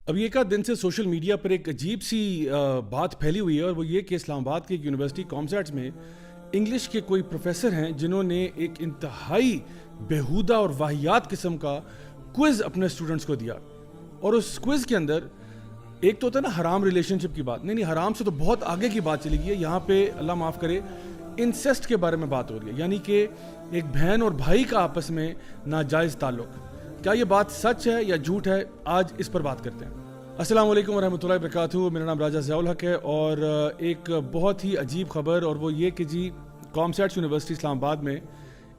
ابھی ایک آدھ دن سے سوشل میڈیا پر ایک عجیب سی بات پھیلی ہوئی ہے، اور وہ یہ کہ اسلام آباد کی ایک یونیورسٹی کامسیٹس میں انگلش کے کوئی پروفیسر ہیں جنہوں نے ایک انتہائی بیہودہ اور واہیات قسم کا کوئز اپنے اسٹوڈنٹس کو دیا. اور اس کوئز کے اندر ایک تو ہوتا ہے نا حرام ریلیشن شپ کی بات، نہیں حرام سے تو بہت آگے کی بات چلی گئی ہے. یہاں پہ اللہ معاف کرے انسیسٹ کے بارے میں بات ہو رہی ہے، یعنی کہ ایک بہن اور بھائی کا آپس میں ناجائز تعلق. کیا یہ بات سچ ہے یا جھوٹ ہے؟ آج اس پر بات کرتے ہیں. السلام علیکم ورحمۃ اللہ وبرکاتہ. میرا نام راجہ ضیاء الحق ہے، اور ایک بہت ہی عجیب خبر، اور وہ یہ کہ جی کامسیٹس یونیورسٹی اسلام آباد میں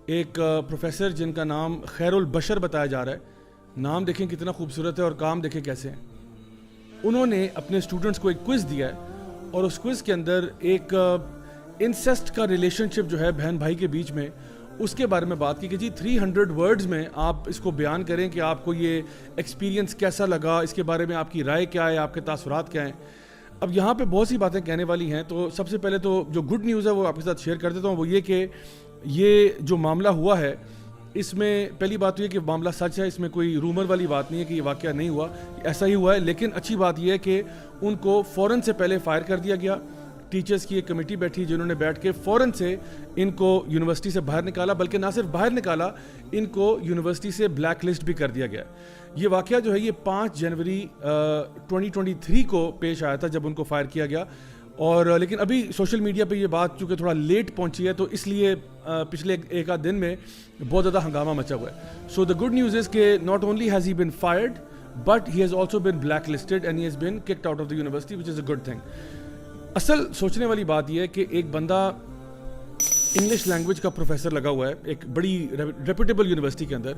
ایک پروفیسر جن کا نام خیر البشر بتایا جا رہا ہے، نام دیکھیں کتنا خوبصورت ہے اور کام دیکھیں کیسے ہیں. انہوں نے اپنے اسٹوڈنٹس کو ایک کوئز دیا ہے، اور اس کوئز کے اندر ایک انسیسٹ کا ریلیشن شپ جو ہے بہن بھائی کے بیچ میں، اس کے بارے میں بات کی کہ جی 300 ورڈز میں آپ اس کو بیان کریں کہ آپ کو یہ ایکسپیرینس کیسا لگا، اس کے بارے میں آپ کی رائے کیا ہے، آپ کے تاثرات کیا ہیں. اب یہاں پہ بہت سی باتیں کہنے والی ہیں، تو سب سے پہلے تو جو گڈ نیوز ہے وہ آپ کے ساتھ شیئر کر دیتا ہوں. وہ یہ کہ یہ جو معاملہ ہوا ہے، اس میں پہلی بات تو یہ کہ معاملہ سچ ہے، اس میں کوئی رومر والی بات نہیں ہے کہ یہ واقعہ نہیں ہوا، ایسا ہی ہوا ہے. لیکن اچھی بات یہ ہے کہ ان کو فوراً سے پہلے فائر کر دیا گیا. ٹیچرز کی ایک کمیٹی بیٹھی جنہوں نے بیٹھ کے فوراً سے ان کو یونیورسٹی سے باہر نکالا، بلکہ نہ صرف باہر نکالا، ان کو یونیورسٹی سے بلیک لسٹ بھی کر دیا گیا. یہ واقعہ جو ہے یہ 5 جنوری 2023 کو پیش آیا تھا جب ان کو فائر کیا گیا. اور لیکن ابھی سوشل میڈیا پہ یہ بات چونکہ تھوڑا لیٹ پہنچی ہے، تو اس لیے پچھلے ایک آدھ دن میں بہت زیادہ ہنگامہ مچا ہوا ہے. سو دا گڈ نیوز از کہ not only has he been fired but he has also been black listed and he has been cooked out of the university which is a good thing. اصل سوچنے والی بات یہ ہے کہ ایک بندہ انگلش لینگویج کا پروفیسر لگا ہوا ہے ایک بڑی ریپوٹیبل یونیورسٹی کے اندر،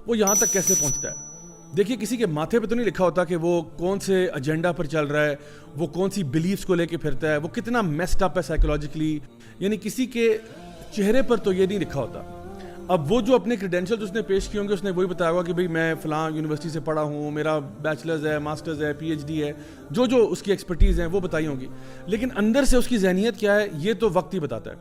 وہ یہاں تک کیسے پہنچتا ہے؟ دیکھیے، کسی کے ماتھے پہ تو نہیں لکھا ہوتا کہ وہ کون سے ایجنڈا پر چل رہا ہے، وہ کون سی بلیفز کو لے کے پھرتا ہے، وہ کتنا میسڈ اپ ہے سائیکولوجیکلی. یعنی کسی کے چہرے پر تو یہ نہیں لکھا ہوتا. اب وہ جو اپنے کریڈینشلز اس نے پیش کیے ہوں گے، اس نے وہی بتایا ہوگا کہ بھئی میں فلاں یونیورسٹی سے پڑھا ہوں، میرا بیچلرز ہے، ماسٹرز ہے، پی ایچ ڈی ہے، جو اس کی ایکسپرٹیز ہیں وہ بتائی ہوں گی. لیکن اندر سے اس کی ذہنیت کیا ہے یہ تو وقت ہی بتاتا ہے.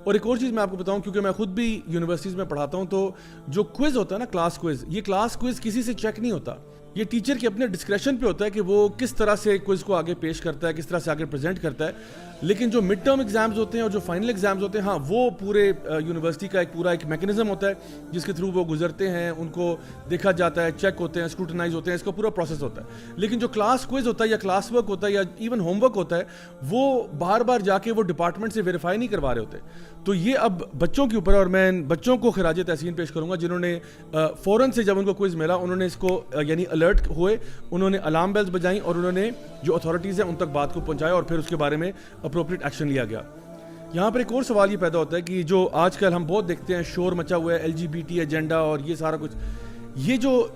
اور ایک اور چیز میں آپ کو بتاؤں، کیونکہ میں خود بھی یونیورسٹیز میں پڑھاتا ہوں، تو جو کوئز ہوتا ہے نا کلاس کوئز، یہ کلاس کوئز کسی سے چیک نہیں ہوتا. یہ ٹیچر کے اپنے ڈسکریشن پہ ہوتا ہے کہ وہ کس طرح سے کوئز کو آگے پیش کرتا ہے، کس طرح سے آگے پریزنٹ کرتا ہے. لیکن جو مڈ ٹرم ایگزامز ہوتے ہیں اور جو فائنل ایگزامز ہوتے ہیں، ہاں وہ پورے یونیورسٹی کا ایک میکنزم ہوتا ہے جس کے تھرو وہ گزرتے ہیں، ان کو دیکھا جاتا ہے، چیک ہوتے ہیں، اسکروٹنائز ہوتے ہیں، اس کا پورا پروسیس ہوتا ہے. لیکن جو کلاس کوئز ہوتا ہے یا کلاس ورک ہوتا ہے یا ایون ہوم ورک ہوتا ہے، وہ بار بار جا کے وہ ڈپارٹمنٹ سے ویریفائی نہیں کروا رہے ہوتے. تو یہ اب بچوں کے اوپر، اور میں بچوں کو خراج تحسین پیش کروں گا جنہوں نے فوراً سے جب ان کو کوئز ملا انہوں نے اس کو یعنی الرٹ ہوئے، انہوں نے الارم بیلز بجائیں، اور انہوں نے جو اتھارٹیز ہیں ان تک بات کو پہنچایا، اور پھر اس کے بارے میں اپروپریٹ ایکشن لیا گیا. یہاں پر ایک اور سوال یہ پیدا ہوتا ہے کہ جو آج کل ہم بہت دیکھتے ہیں، شور مچا ہوا ہے LGBT ایجنڈا اور یہ سارا کچھ، یہ جو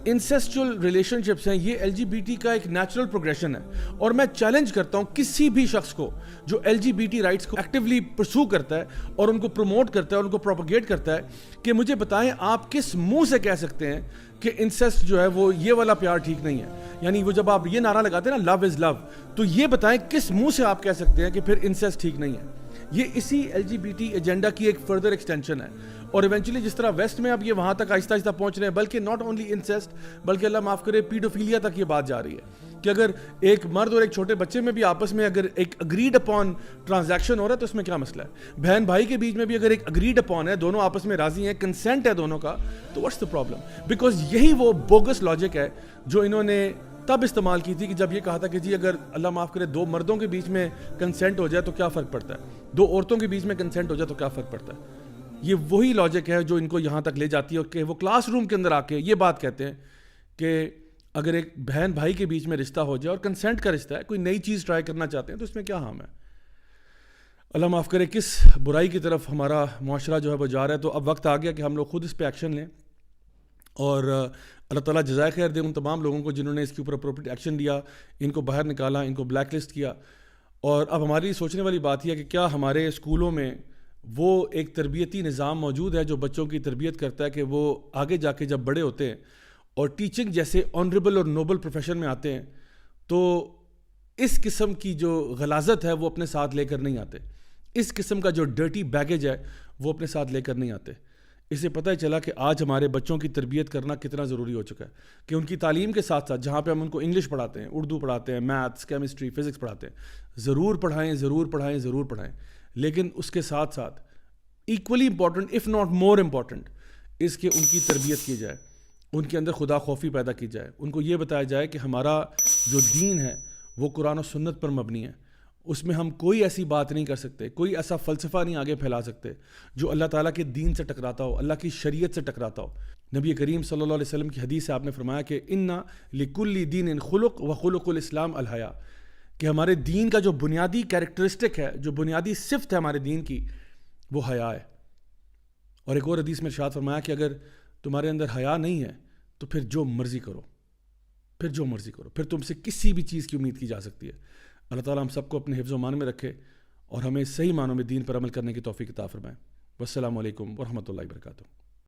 انسیسچول ریلیشن شپس ہیں یہ LGBT کا ایک نیچرل پروگریشن ہے. اور میں چیلنج کرتا ہوں کسی بھی شخص کو جو LGBT رائٹس کو ایکٹیولی پرسو کرتا ہے اور ان کو پروموٹ کرتا ہے اور ان کو پروپیگیٹ کرتا ہے، کہ مجھے بتائیں آپ کس منہ سے کہہ سکتے ہیں کہ انسیسٹ جو ہے وہ یہ والا پیار ٹھیک نہیں ہے. یعنی وہ جب آپ یہ نعرہ لگاتے ہیں نا لو از لو، تو یہ بتائیں کس منہ سے آپ کہہ سکتے ہیں کہ پھر انسیسٹ ٹھیک نہیں ہے. یہ اسی LGBT ایجنڈا کی ایک فردر ایکسٹینشن ہے. اور ایونچولی جس طرح ویسٹ میں اب یہ وہاں تک آہستہ آہستہ پہنچ رہے ہیں، بلکہ ناٹ اونلی انسیسٹ بلکہ اللہ معاف کرے پیڈوفیلیا تک یہ بات جا رہی ہے کہ اگر ایک مرد اور ایک چھوٹے بچے میں بھی آپس میں اگر ایک اگریڈ اپون ٹرانزیکشن ہو رہا ہے تو اس میں کیا مسئلہ ہے؟ بہن بھائی کے بیچ میں بھی اگر ایک اگریڈ اپون ہے، دونوں آپس میں راضی ہیں، کنسینٹ ہے دونوں کا، تو واٹس دا پرابلم؟ بیکاز یہی وہ بوگس لاجک ہے جو انہوں نے تب استعمال کی تھی کہ جب یہ کہا تھا کہ جی اگر اللہ معاف کرے 2 مردوں کے بیچ میں کنسینٹ ہو جائے تو کیا فرق پڑتا ہے، 2 عورتوں کے بیچ میں کنسینٹ ہو جائے تو کیا فرق پڑتا ہے. یہ وہی لاجک ہے جو ان کو یہاں تک لے جاتی ہے کہ وہ کلاس روم کے اندر آ کے یہ بات کہتے ہیں کہ اگر ایک بہن بھائی کے بیچ میں رشتہ ہو جائے اور کنسینٹ کا رشتہ ہے، کوئی نئی چیز ٹرائی کرنا چاہتے ہیں، تو اس میں کیا ہارم ہے؟ اللہ معاف کرے کس برائی کی طرف ہمارا معاشرہ جو ہے وہ جا رہا ہے. تو اب وقت آ گیا کہ ہم لوگ خود اس پہ ایکشن لیں، اور اللہ تعالیٰ جزائے خیر دے ان تمام لوگوں کو جنہوں نے اس کے اوپر اپروپریٹ ایکشن لیا، ان کو باہر نکالا، ان کو بلیک لسٹ کیا. اور اب ہماری سوچنے والی بات یہ ہے کہ کیا ہمارے اسکولوں میں وہ ایک تربیتی نظام موجود ہے جو بچوں کی تربیت کرتا ہے کہ وہ آگے جا کے جب بڑے ہوتے ہیں اور ٹیچنگ جیسے آنریبل اور نوبل پروفیشن میں آتے ہیں تو اس قسم کی جو غلاظت ہے وہ اپنے ساتھ لے کر نہیں آتے، اس قسم کا جو ڈرٹی بیگیج ہے وہ اپنے ساتھ لے کر نہیں آتے. اسے پتہ ہی چلا کہ آج ہمارے بچوں کی تربیت کرنا کتنا ضروری ہو چکا ہے کہ ان کی تعلیم کے ساتھ ساتھ جہاں پہ ہم ان کو انگلش پڑھاتے ہیں، اردو پڑھاتے ہیں، میتھس، کیمسٹری، فزکس پڑھاتے ہیں، ضرور پڑھائیں، ضرور پڑھائیں، ضرور پڑھائیں، لیکن اس کے ساتھ ساتھ equally important if not more important اس کہ ان کی تربیت کی جائے، ان کے اندر خدا خوفی پیدا کی جائے، ان کو یہ بتایا جائے کہ ہمارا جو دین ہے وہ قرآن و سنت پر مبنی ہے، اس میں ہم کوئی ایسی بات نہیں کر سکتے، کوئی ایسا فلسفہ نہیں آگے پھیلا سکتے جو اللہ تعالیٰ کے دین سے ٹکراتا ہو، اللہ کی شریعت سے ٹکراتا ہو۔ نبی کریم صلی اللہ علیہ وسلم کی حدیث سے آپ نے فرمایا کہ اِنَّ لِكُلِّ دِینٍ خُلُقٌ وَخُلُقُ الْإِسْلَامِ الْحَیَاءُ، کہ ہمارے دین کا جو بنیادی کیریکٹرسٹک ہے، جو بنیادی صفت ہے ہمارے دین کی، وہ حیا ہے۔ اور ایک اور حدیث میں ارشاد فرمایا کہ اگر تمہارے اندر حیا نہیں ہے تو پھر جو مرضی کرو، پھر تم سے کسی بھی چیز کی امید کی جا سکتی ہے۔ اللہ تعالیٰ ہم سب کو اپنے حفظ و امان میں رکھے اور ہمیں صحیح معنوں میں دین پر عمل کرنے کی توفیق عطا فرمائے۔ والسلام علیکم ورحمۃ اللہ وبرکاتہ۔